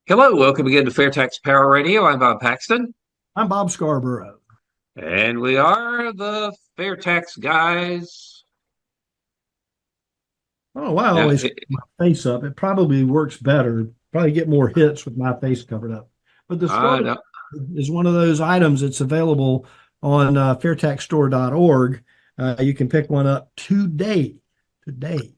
Hello, welcome again to FAIRtax Power Radio. I'm Bob Paxton, I'm Bob Scarborough. and we are the FAIRtax Guys. Oh, I Now, always keep my face up. It probably works better. Probably get more hits with my face covered up. But the I scroll know, is one of those items that's available on fairtaxstore.org. You can pick one up today. Today.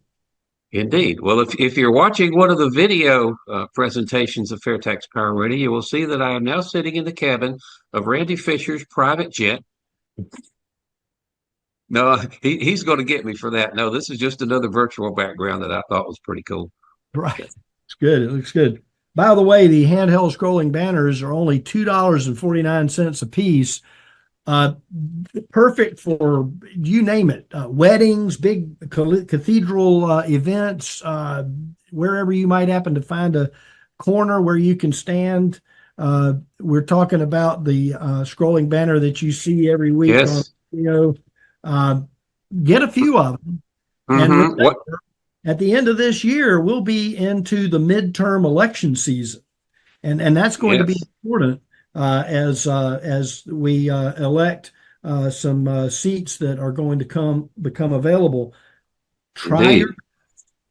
indeed. Well, if you're watching one of the video presentations of FAIRtax Power Radio, you will see that I am now sitting in the cabin of Randy Fisher's private jet. No, he's going to get me for that. No, this is just another virtual background that I thought was pretty cool. Right. It's good. It looks good. By the way, the handheld scrolling banners are only $2.49 a piece. Uh, Perfect for you name it, weddings, big cathedral events, wherever you might happen to find a corner where you can stand. We're talking about the scrolling banner that you see every week on Yes. video. Uh, get a few of them. And Mm-hmm. What? remember, at the end of this year, we'll be into the midterm election season, and that's going to be Yes, important as we elect some seats that are going to become available. Try indeed. your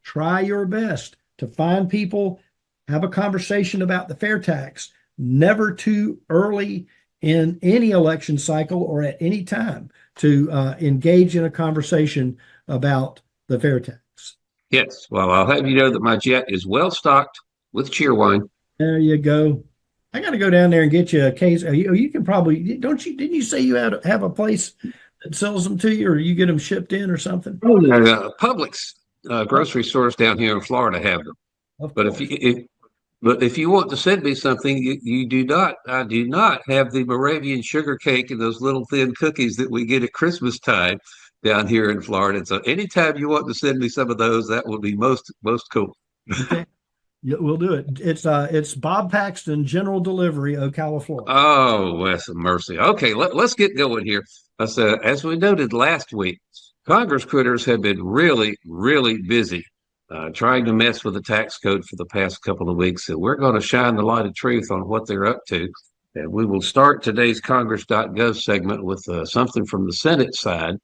try your best to find people, have a conversation about the fair tax. Never too early in any election cycle or at any time to engage in a conversation about the fair tax. Yes. Well, I'll have you know that my jet is well stocked with cheer wine. There you go. I got to go down there and get you a case. You can probably, don't you? Didn't you say you have a place that sells them to you, or you get them shipped in or something? Publix Oh, grocery stores down here in Florida have them. of But course. if you want to send me something, you do not. I do not have the Moravian sugar cake and those little thin cookies that we get at Christmas time down here in Florida. And so anytime you want to send me some of those, that would be most cool. Okay. Yeah, we'll do it. It's Bob Paxton General Delivery, Ocala, Florida. Oh, bless mercy. Okay, let's get going here. As we noted last week, Congress critters have been really busy trying to mess with the tax code for the past couple of weeks. So we're going to shine the light of truth on what they're up to. And we will start today's Congress.gov segment with something from the Senate side.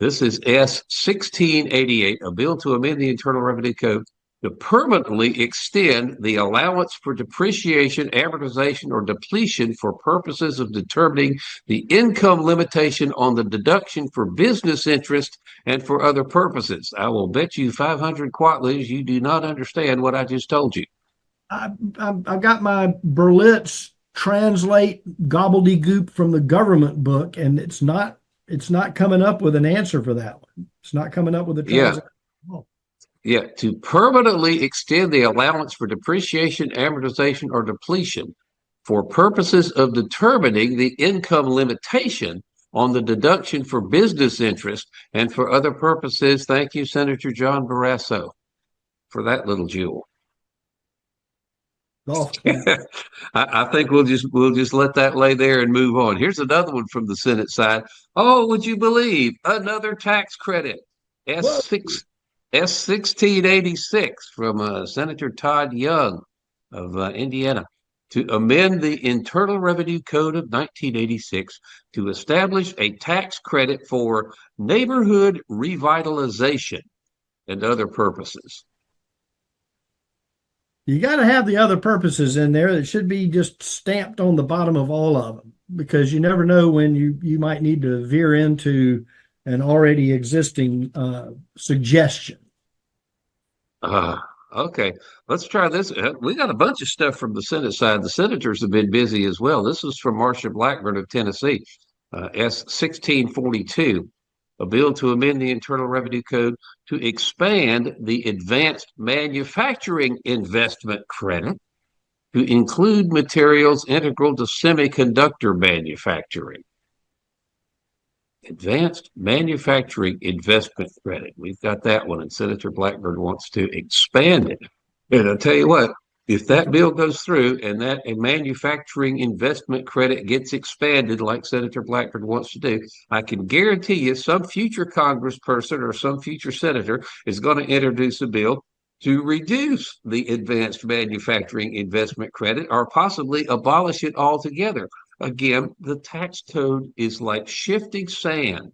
This is S 1688, a bill to amend the Internal Revenue Code to permanently extend the allowance for depreciation, amortization, or depletion for purposes of determining the income limitation on the deduction for business interest and for other purposes. I will bet you 500 quatloos you do not understand what I just told you. I've got my Berlitz translate gobbledygook from the government book, and it's not coming up with an answer for that one. It's not coming up with a Yeah, translation. Oh, yeah. To permanently extend the allowance for depreciation, amortization, or depletion for purposes of determining the income limitation on the deduction for business interest and for other purposes. Thank you, Senator John Barrasso, for that little jewel. golf clap. I think we'll just let that lay there and move on. Here's another one from the Senate side. Oh, would you believe another tax credit? Whoa. S 1686 from Senator Todd Young of Indiana to amend the Internal Revenue Code of 1986 to establish a tax credit for neighborhood revitalization and other purposes. You got to have the other purposes in there that should be just stamped on the bottom of all of them because you never know when you might need to veer into an already existing suggestion. Uh, okay, let's try this. We got a bunch of stuff from the Senate side. The senators have been busy as well. This is from Marsha Blackburn of Tennessee, S 1642, a bill to amend the Internal Revenue Code to expand the advanced manufacturing investment credit to include materials integral to semiconductor manufacturing. Advanced manufacturing investment credit. We've got that one, and Senator Blackburn wants to expand it. And I'll tell you what, if that bill goes through and that a manufacturing investment credit gets expanded like Senator Blackburn wants to do, I can guarantee you some future congressperson or some future senator is going to introduce a bill to reduce the advanced manufacturing investment credit or possibly abolish it altogether. Again, the tax code is like shifting sand.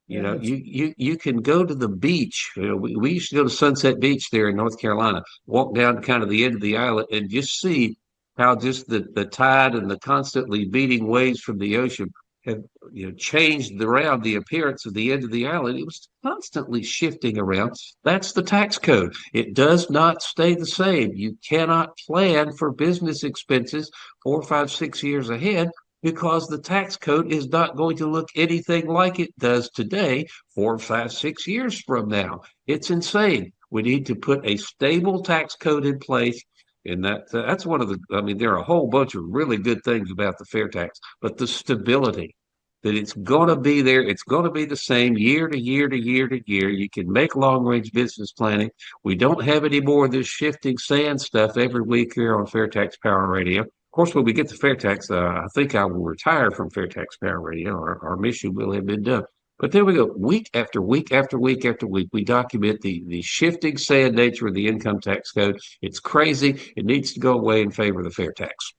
You know, Yes. you can go to the beach. You know, we used to go to Sunset Beach there in North Carolina, walk down to kind of the end of the island and just see how just the tide and the constantly beating waves from the ocean have, you know, changed around the appearance of the end of the island. It was constantly shifting around. That's the tax code. It does not stay the same. You cannot plan for business expenses 4, 5, 6 years ahead because the tax code is not going to look anything like it does today, 4, 5, 6 years from now. It's insane. We need to put a stable tax code in place. And that's one of the, I mean, there are a whole bunch of really good things about the fair tax, but the stability that it's going to be there, it's going to be the same year to year to year to year. You can make long range business planning. We don't have any more of this shifting sand stuff every week here on Fair Tax Power Radio. Of course, when we get to fair tax, I think I will retire from Fair Tax Power Radio. Our mission will have been done. But there we go. Week after week after week after week, we document the shifting sad nature of the income tax code. It's crazy. It needs to go away in favor of the fair tax.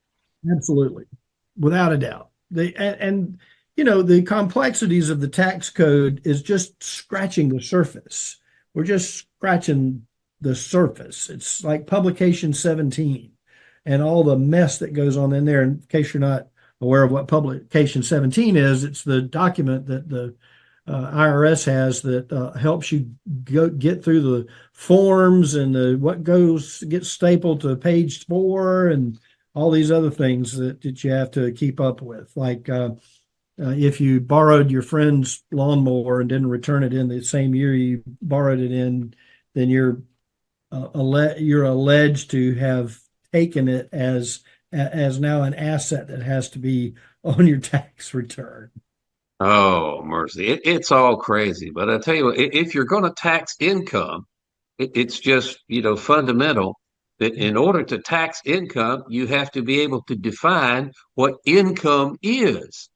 Absolutely, without a doubt. And you know, the complexities of the tax code is just scratching the surface. We're just scratching the surface. It's like publication 17 and all the mess that goes on in there. In case you're not aware of what publication 17 is, it's the document that the IRS has that helps you get through the forms and what gets stapled to page 4 and all these other things that you have to keep up with. Like if you borrowed your friend's lawnmower and didn't return it in the same year you borrowed it in, then you're alleged to have taken it as now an asset that has to be on your tax return. Oh, mercy. It's all crazy. But I tell you what, if you're going to tax income, it's just, you know, fundamental that in order to tax income, you have to be able to define what income is.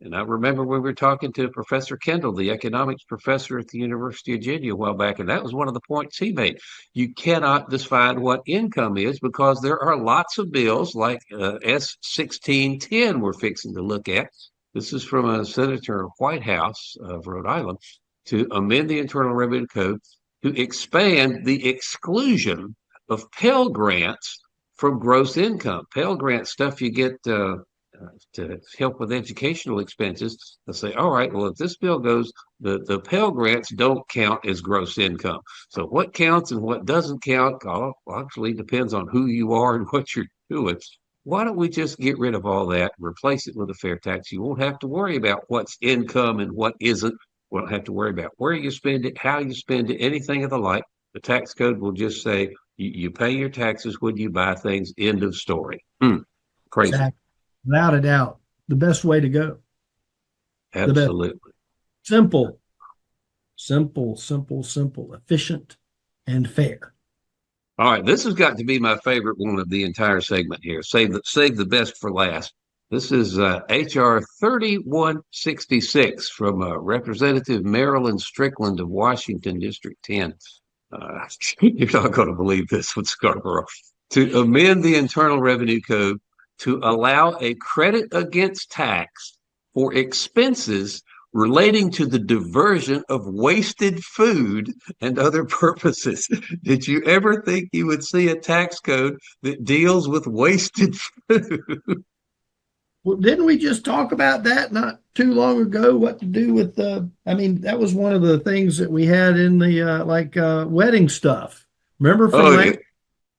And I remember when we were talking to Professor Kendall, the economics professor at the University of Virginia a while back, and that was one of the points he made. You cannot define what income is because there are lots of bills like S1610 we're fixing to look at. This is from a senator Whitehouse of Rhode Island to amend the Internal Revenue Code to expand the exclusion of Pell Grants from gross income. Pell Grant stuff you get to help with educational expenses. They'll say, all right, well, if this bill goes, the Pell Grants don't count as gross income. So what counts and what doesn't count actually depends on who you are and what you're doing. Why don't we just get rid of all that, replace it with a fair tax? You won't have to worry about what's income and what isn't. We don't have to worry about where you spend it, how you spend it, anything of the like. The tax code will just say you pay your taxes when you buy things. End of story. Crazy. Exactly. Without a doubt, the best way to go. Absolutely. Simple, simple, simple, simple, efficient, and fair. All right, this has got to be my favorite one of the entire segment here. Save the best for last. This is HR 3166 from Representative Marilyn Strickland of Washington, District 10. You're not going to believe this one, Scarborough. To amend the Internal Revenue Code to allow a credit against tax for expenses relating to the diversion of wasted food and other purposes. Did you ever think you would see a tax code that deals with wasted food? Well, didn't we just talk about that not too long ago? What to do with I mean, that was one of the things that we had in the wedding stuff. Remember from Yeah.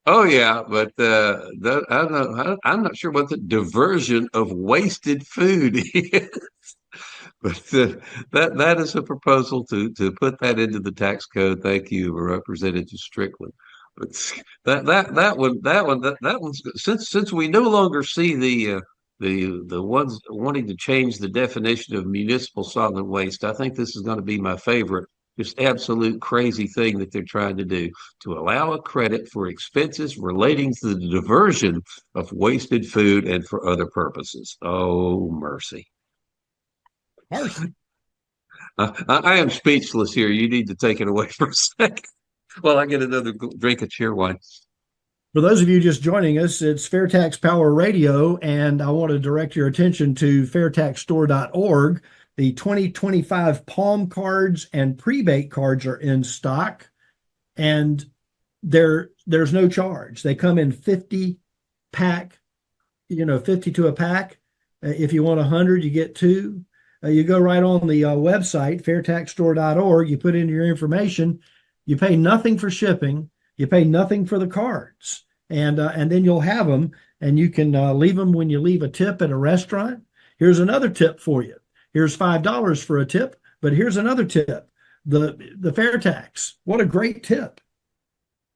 Oh yeah, but I'm not sure what the diversion of wasted food is. But that is a proposal to put that into the tax code. Thank you, Representative Strickland. But that one's since we no longer see the ones wanting to change the definition of municipal solid waste. I think this is going to be my favorite. Just absolute crazy thing that they're trying to do to allow a credit for expenses relating to the diversion of wasted food and for other purposes. Oh, mercy. I am speechless here. You need to take it away for a second. Well, I get another drink of cheer wine. For those of you just joining us, it's FairTax Power Radio, and I want to direct your attention to fairtaxstore.org. The 2025 Palm cards and prebate cards are in stock, and there's no charge. They come in 50 pack, 52 a pack. If you want 100, you get two. You go right on the website, fairtaxstore.org. You put in your information. You pay nothing for shipping. You pay nothing for the cards, and then you'll have them, and you can leave them when you leave a tip at a restaurant. Here's another tip for you. Here's $5 for a tip, but here's another tip. The fair tax. What a great tip.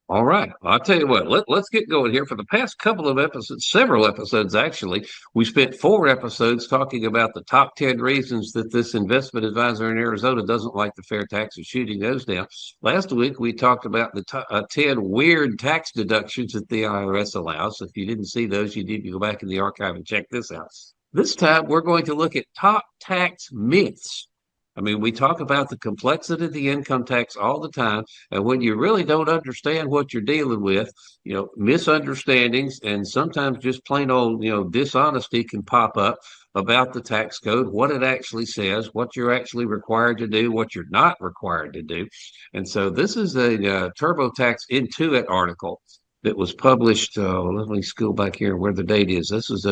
All right. I'll tell you what, let's get going here. For the past couple of episodes, several episodes actually, we spent 4 episodes talking about the top 10 reasons that this investment advisor in Arizona doesn't like the fair tax and shooting those down. Last week, we talked about the 10 weird tax deductions that the IRS allows. So if you didn't see those, you need to go back in the archive and check this out. This time, we're going to look at top tax myths. I mean, we talk about the complexity of the income tax all the time. And when you really don't understand what you're dealing with, misunderstandings and sometimes just plain old, dishonesty can pop up about the tax code, what it actually says, what you're actually required to do, what you're not required to do. And so this is a TurboTax Intuit article that was published. Let me scroll back here where the date is. This is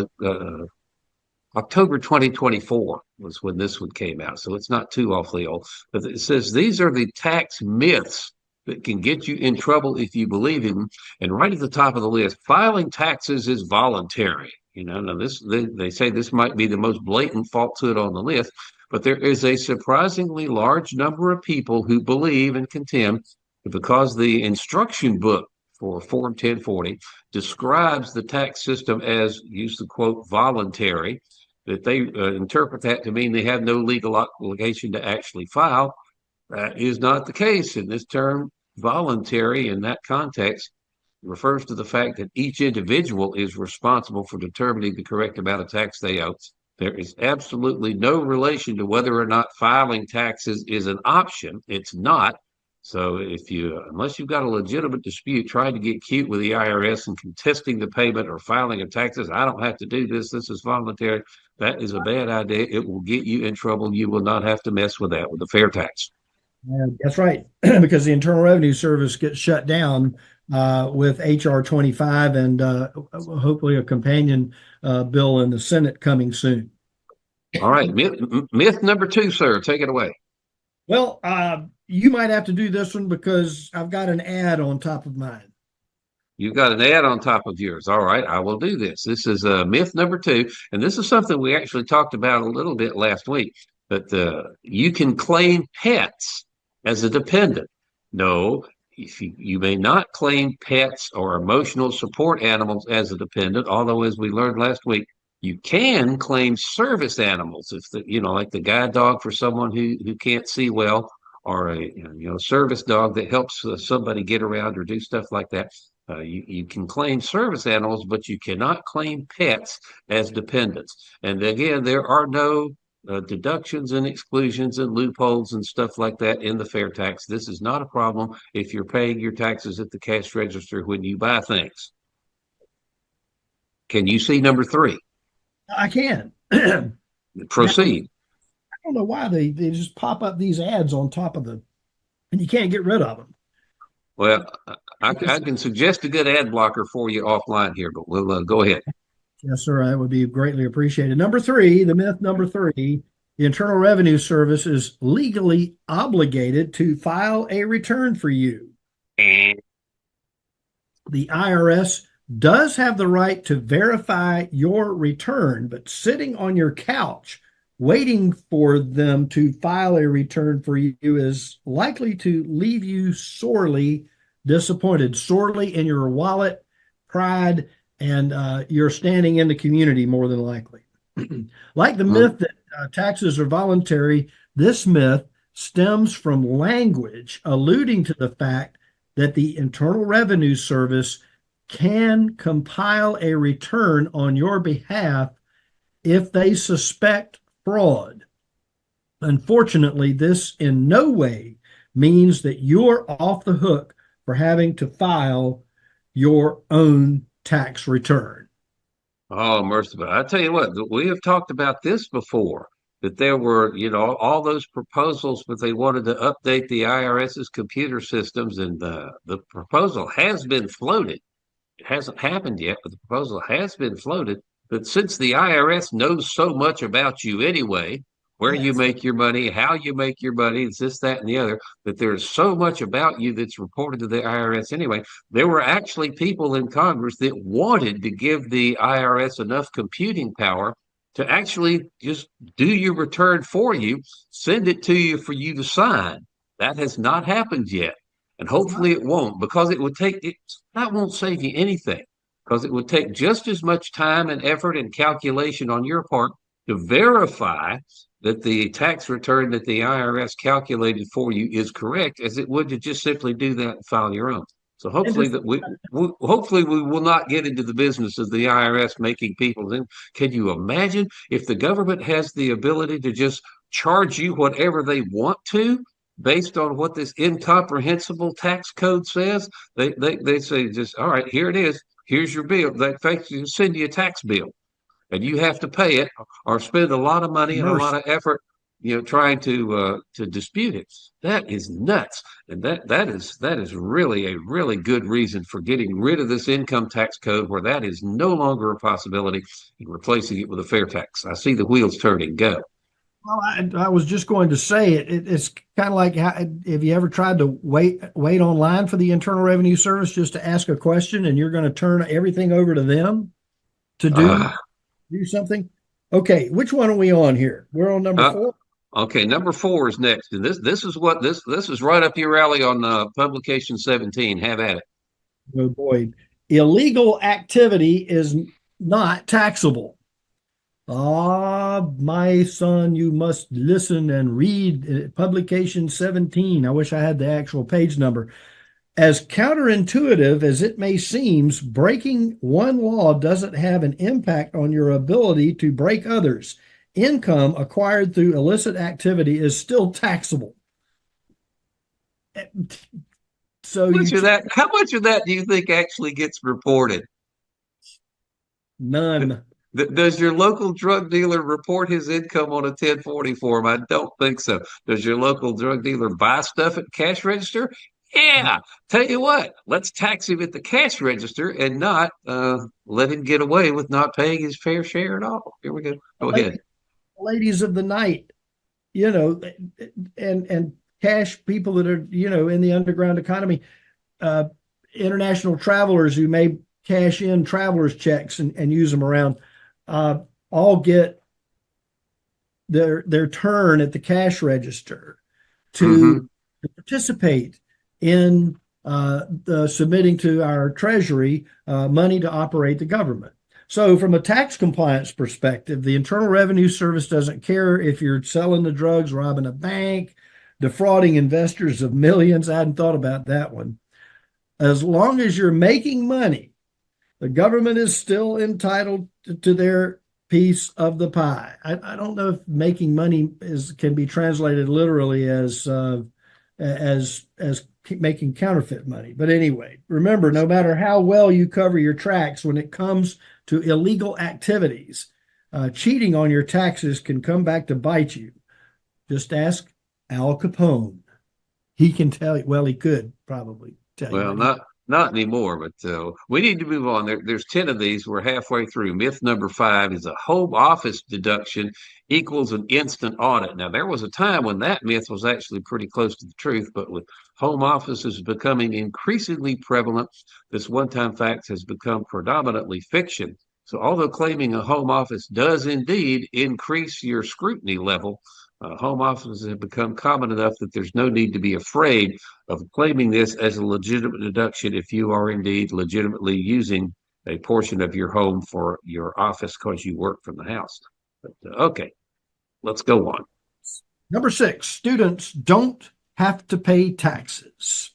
October 2024 was when this one came out. So it's not too awfully old. But it says these are the tax myths that can get you in trouble if you believe in them. And right at the top of the list, filing taxes is voluntary. Now they say this might be the most blatant falsehood on the list, but there is a surprisingly large number of people who believe and contend that because the instruction book for Form 1040 describes the tax system as, use the quote, voluntary, that they interpret that to mean they have no legal obligation to actually file. That is not the case. In this term, voluntary in that context refers to the fact that each individual is responsible for determining the correct amount of tax they owe. There is absolutely no relation to whether or not filing taxes is an option. It's not. So unless you've got a legitimate dispute trying to get cute with the IRS and contesting the payment or filing of taxes, I don't have to do this. This is voluntary. That is a bad idea. It will get you in trouble. You will not have to mess with that with the fair tax. That's right, because the Internal Revenue Service gets shut down with HR 25 and hopefully a companion bill in the Senate coming soon. All right. Myth number 2, sir. Take it away. Well, you might have to do this one because I've got an ad on top of mine. You've got an ad on top of yours. All right, I will do this. This is myth number 2, and this is something we actually talked about a little bit last week. But you can claim pets as a dependent. No, you may not claim pets or emotional support animals as a dependent. Although, as we learned last week, you can claim service animals if like the guide dog for someone who can't see well, or a service dog that helps somebody get around or do stuff like that. You can claim service animals, but you cannot claim pets as dependents. And again, there are no deductions and exclusions and loopholes and stuff like that in the fair tax. This is not a problem if you're paying your taxes at the cash register when you buy things. Can you see number 3? I can. Proceed. I don't know why they just pop up these ads on top of and you can't get rid of them. Well, I can suggest a good ad blocker for you offline here, but we'll go ahead. Yes, sir. That would be greatly appreciated. Number 3, the myth number 3, the Internal Revenue Service is legally obligated to file a return for you. The IRS does have the right to verify your return, but sitting on your couch waiting for them to file a return for you is likely to leave you sorely disappointed, sorely in your wallet, pride, and your standing in the community more than likely. Like the myth that taxes are voluntary, this myth stems from language alluding to the fact that the Internal Revenue Service can compile a return on your behalf if they suspect fraud. Unfortunately, this in no way means that you're off the hook for having to file your own tax return. Oh, merciful. I tell you what, we have talked about this before, that there were, all those proposals, but they wanted to update the IRS's computer systems, and the proposal has been floated. It hasn't happened yet, but the proposal has been floated. But since the IRS knows so much about you anyway, where you Yes. make your money, how you make your money, it's this, that, and the other, that there's so much about you that's reported to the IRS anyway. There were actually people in Congress that wanted to give the IRS enough computing power to actually just do your return for you, send it to you for you to sign. That has not happened yet. And hopefully it won't, because it would take it, that won't save you anything, because it would take just as much time and effort and calculation on your part to verify that the tax return that the IRS calculated for you is correct as it would to just simply do that and file your own. So And hopefully just, that hopefully we will not get into the business of the IRS making people. Then can you imagine if the government has the ability to just charge you whatever they want to based on what this incomprehensible tax code says? They say just, all right, here it is. Here's your bill. They send you a tax bill and you have to pay it or spend a lot of money and a lot mercy. of effort, trying to dispute it. That is nuts, and that is really a really good reason for getting rid of this income tax code, where that is no longer a possibility, and replacing it with a fair tax. I see the wheels turning. Go. Well, I was just going to say it's kind of like have you ever tried to wait online for the Internal Revenue Service just to ask a question and you're going to turn everything over to them to do Uh, do something? Okay, which one are we on here? We're on number uh, 4. okay, number 4 is next, and this is right up your alley on publication 17. Have at it. Oh boy, illegal activity is not taxable. Ah, my son, you must listen and read publication 17. I wish I had the actual page number. As counterintuitive as it may seem, breaking one law doesn't have an impact on your ability to break others. Income acquired through illicit activity is still taxable. So How much of that? How much of that do you think actually gets reported? none. Does your local drug dealer report his income on a 1040 form? I don't think so. Does your local drug dealer buy stuff at cash register? Yeah. Tell you what, let's tax him at the cash register and not let him get away with not paying his fair share at all. Here we go. Go ahead. Ladies of the night, you know, and cash people that are, in the underground economy, uh, international travelers who may cash in travelers checks and use them around, all get their turn at the cash register to Hmm. participate in the submitting to our treasury money to operate the government. So, from a tax compliance perspective, the Internal Revenue Service doesn't care if you're selling the drugs, robbing a bank, defrauding investors of millions. I hadn't thought about that one. As long as you're making money, the government is still entitled to their piece of the pie. I don't know if making money can be translated literally as making counterfeit money. But anyway, remember, no matter how well you cover your tracks, when it comes to illegal activities, cheating on your taxes can come back to bite you. Just ask Al Capone. He can tell you. Well, he could probably tell you, Well, but he. not anymore, but we need to move on. There's 10 of these. We're halfway through. Myth number 5 is a home office deduction equals an instant audit. Now, there was a time when that myth was actually pretty close to the truth, but with home offices becoming increasingly prevalent, this one-time fact has become predominantly fiction. So, although claiming a home office does indeed increase your scrutiny level, home offices have become common enough that there's no need to be afraid of claiming this as a legitimate deduction if you are indeed legitimately using a portion of your home for your office because you work from the house. But, okay, let's go on. Number 6, students don't have to pay taxes.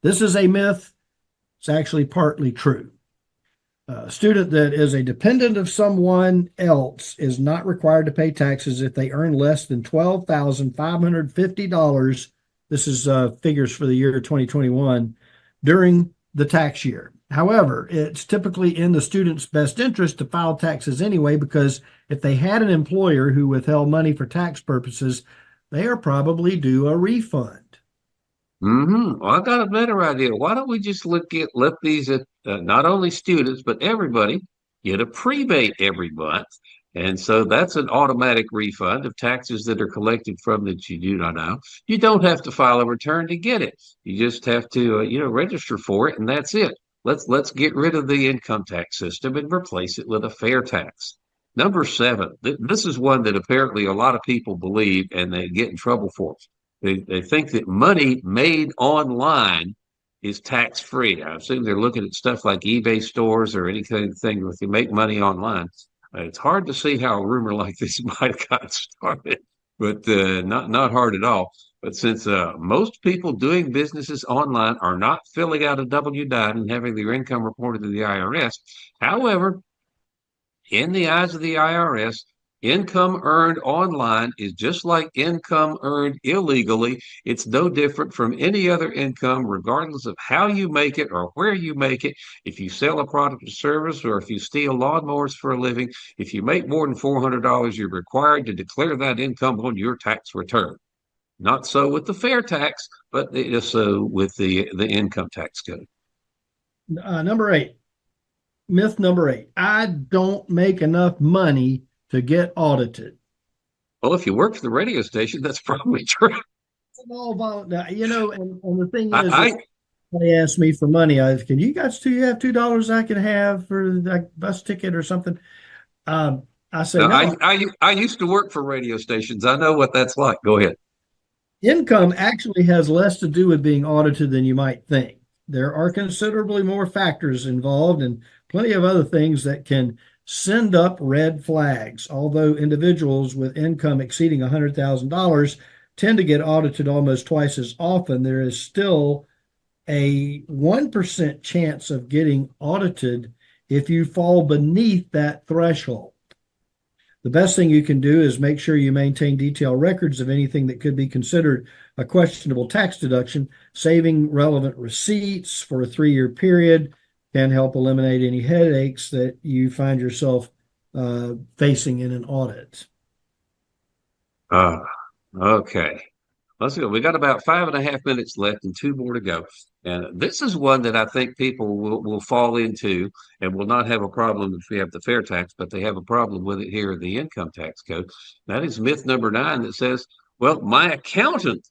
This is a myth. It's actually partly true. A student that is a dependent of someone else is not required to pay taxes if they earn less than $12,550. This is figures for the year 2021. during the tax year. However, it's typically in the student's best interest to file taxes anyway, because if they had an employer who withheld money for tax purposes, they are probably due a refund. Well, I got a better idea. Why don't we just let these not only students but everybody get a prebate every month, and so that's an automatic refund of taxes that are collected from that you do not know. You don't have to file a return to get it. You just have to register for it, and that's it. Let's get rid of the income tax system and replace it with a fair tax. Number seven. This is one that apparently a lot of people believe, and they get in trouble for. They think that money made online is tax free. I assume they're looking at stuff like eBay stores or anything where you make money online. It's hard to see how a rumor like this might have got started, but not hard at all. But since most people doing businesses online are not filling out a W-9 and having their income reported to the IRS, however, in the eyes of the IRS, income earned online is just like income earned illegally. It's no different from any other income, regardless of how you make it or where you make it. If you sell a product or service, or if you steal lawnmowers for a living, if you make more than $400, you're required to declare that income on your tax return. Not so with the fair tax, but it is so with the income tax code. Number 8, myth number 8, I don't make enough money to get audited. Well, if you work for the radio station, that's probably true. All and the thing is, I, they ask me for money. Can you guys do you have $2 I can have for the bus ticket or something? I say no. I used to work for radio stations. I know what that's like. Go ahead. Income actually has less to do with being audited than you might think. There are considerably more factors involved and plenty of other things that can send up red flags. Although individuals with income exceeding $100,000 tend to get audited almost twice as often, there is still a 1% chance of getting audited if you fall beneath that threshold. The best thing you can do is make sure you maintain detailed records of anything that could be considered a questionable tax deduction. Saving relevant receipts for a 3-year period can help eliminate any headaches that you find yourself facing in an audit. Okay. Let's go. We got about 5.5 minutes left and 2 more to go. And this is one that I think people will fall into and will not have a problem if we have the fair tax, but they have a problem with it here in the income tax code. That is myth number 9 that says, well, my accountant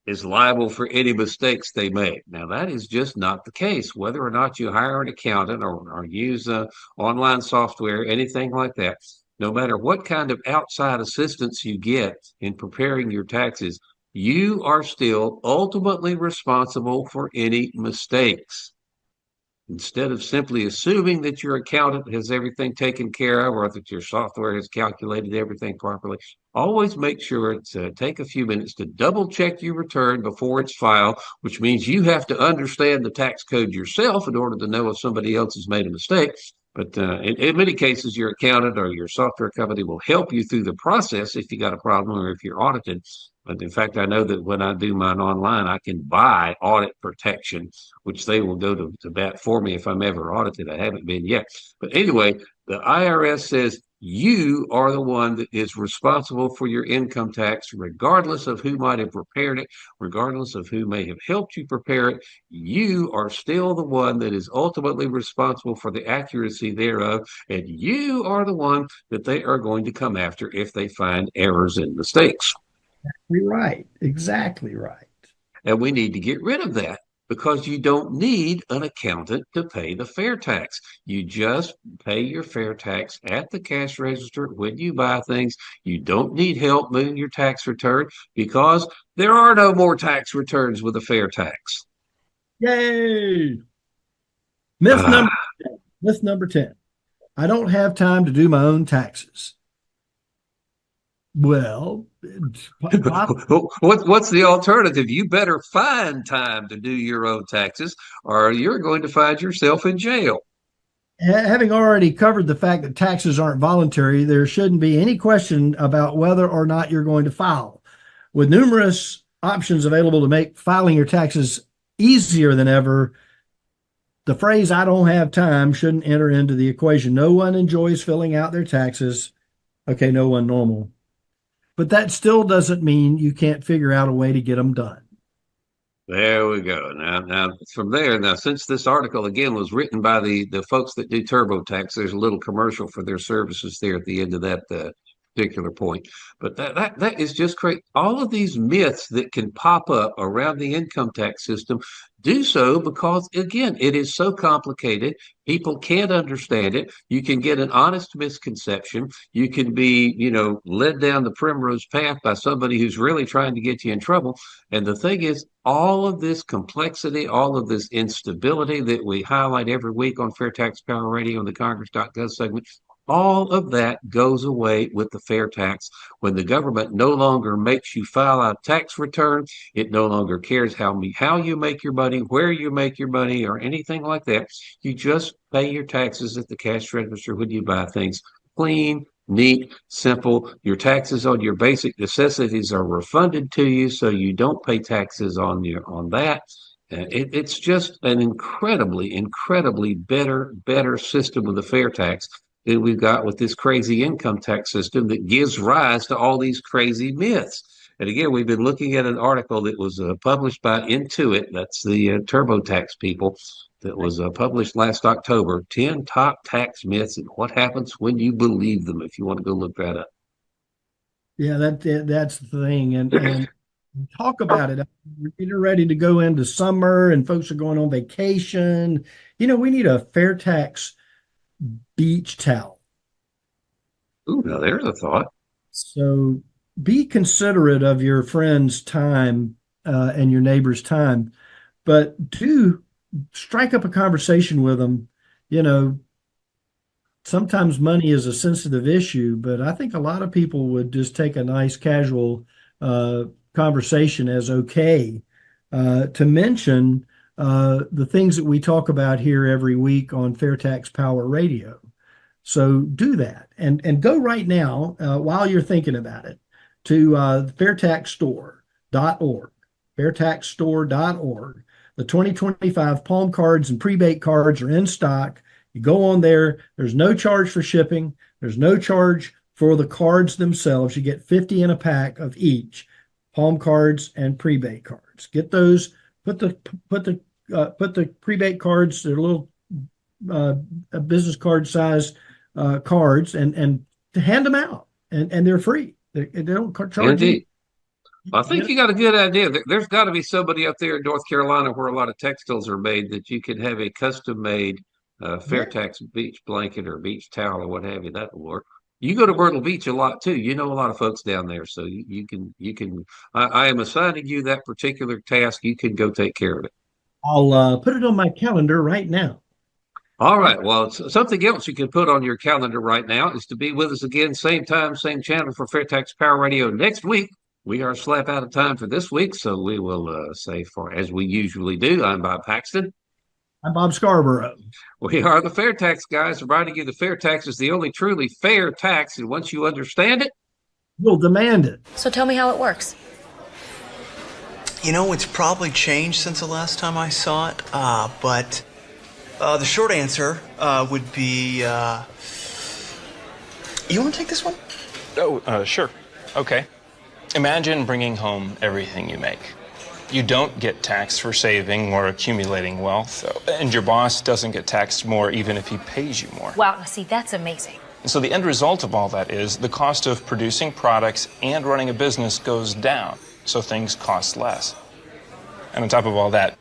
is liable for any mistakes they make. Now, that is just not the case. Whether or not you hire an accountant or use online software, anything like that, no matter what kind of outside assistance you get in preparing your taxes, you are still ultimately responsible for any mistakes. Instead of simply assuming that your accountant has everything taken care of or that your software has calculated everything properly, always make sure to take a few minutes to double check your return before it's filed, which means you have to understand the tax code yourself in order to know if somebody else has made a mistake. But in many cases, your accountant or your software company will help you through the process if you got a problem or if you're audited. But in fact, I know that when I do mine online, I can buy audit protection, which they will go to bat for me if I'm ever audited. I haven't been yet. But anyway, the IRS says you are the one that is responsible for your income tax, regardless of who might have prepared it, regardless of who may have helped you prepare it. You are still the one that is ultimately responsible for the accuracy thereof, and you are the one that they are going to come after if they find errors and mistakes. Right. Exactly right. And we need to get rid of that because you don't need an accountant to pay the fair tax. You just pay your fair tax at the cash register when you buy things. You don't need help moving your tax return because there are no more tax returns with a fair tax. Yay! Myth number 10. I don't have time to do my own taxes. Well, what's the alternative? You better find time to do your own taxes, or you're going to find yourself in jail. Having already covered the fact that taxes aren't voluntary, there shouldn't be any question about whether or not you're going to file. With numerous options available to make filing your taxes easier than ever, The phrase "I don't have time" shouldn't enter into the equation. No one enjoys filling out their taxes. Okay, no one normal. But that still doesn't mean you can't figure out a way to get them done. There we go. Now from there, now since this article again was written by the folks that do TurboTax, there's a little commercial for their services there at the end of that particular point. But that is just great. All of these myths that can pop up around the income tax system do so because again, it is so complicated. People can't understand it. You can get an honest misconception. You can be, led down the primrose path by somebody who's really trying to get you in trouble. And the thing is, all of this complexity, all of this instability that we highlight every week on Fair Tax Power Radio and the Congress.gov segment, all of that goes away with the fair tax when the government no longer makes you file a tax return. It no longer cares how you make your money, where you make your money, or anything like that. You just pay your taxes at the cash register when you buy things. Clean, neat, simple. Your taxes on your basic necessities are refunded to you, so you don't pay taxes on that. It's just an incredibly better system with the fair tax that we've got with this crazy income tax system that gives rise to all these crazy myths. And again, we've been looking at an article that was published by Intuit. That's the TurboTax people. That was published last October. 10 top tax myths and what happens when you believe them. If you want to go look that up. Yeah, that's the thing. And talk about it. We're getting ready to go into summer and folks are going on vacation. We need a fair tax beach towel. Ooh, now there's a thought. So be considerate of your friend's time and your neighbor's time, but do strike up a conversation with them. Sometimes money is a sensitive issue, but I think a lot of people would just take a nice casual conversation as okay to mention the things that we talk about here every week on Fair Tax Power Radio. So do that and go right now while you're thinking about it to fairtaxstore.org, fairtaxstore.org. The 2025 Palm cards and pre-bake cards are in stock. You go on there. There's no charge for shipping. There's no charge for the cards themselves. You get 50 in a pack of each, Palm cards and pre-bake cards. Get those. Put the pre-bake cards. They're little business card size cards, and to hand them out, and they're free. They don't charge Indeed. you. I think you got a good idea. There's got to be somebody up there in North Carolina where a lot of textiles are made that you could have a custom-made fair tax beach blanket or beach towel or what have you. That will work. You go to Myrtle Beach a lot too. You know a lot of folks down there, so you can. I am assigning you that particular task. You can go take care of it. I'll put it on my calendar right now. All right. Well, something else you can put on your calendar right now is to be with us again, same time, same channel for Fair Tax Power Radio next week. We are slap out of time for this week, so we will say for as we usually do. I'm Bob Paxton. I'm Bob Scarborough. We are the Fair Tax Guys, reminding you the fair tax is the only truly fair tax, and once you understand it, you'll demand it. So tell me how it works. It's probably changed since the last time I saw it, but the short answer would be, you want to take this one? Oh, sure. Okay. Imagine bringing home everything you make. You don't get taxed for saving or accumulating wealth, and your boss doesn't get taxed more even if he pays you more. Wow, see, that's amazing. So the end result of all that is the cost of producing products and running a business goes down, so things cost less. And on top of all that,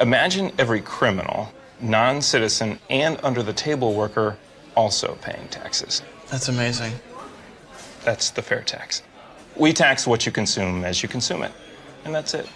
imagine every criminal, non-citizen, and under-the-table worker also paying taxes. That's amazing. That's the fair tax. We tax what you consume as you consume it, and that's it.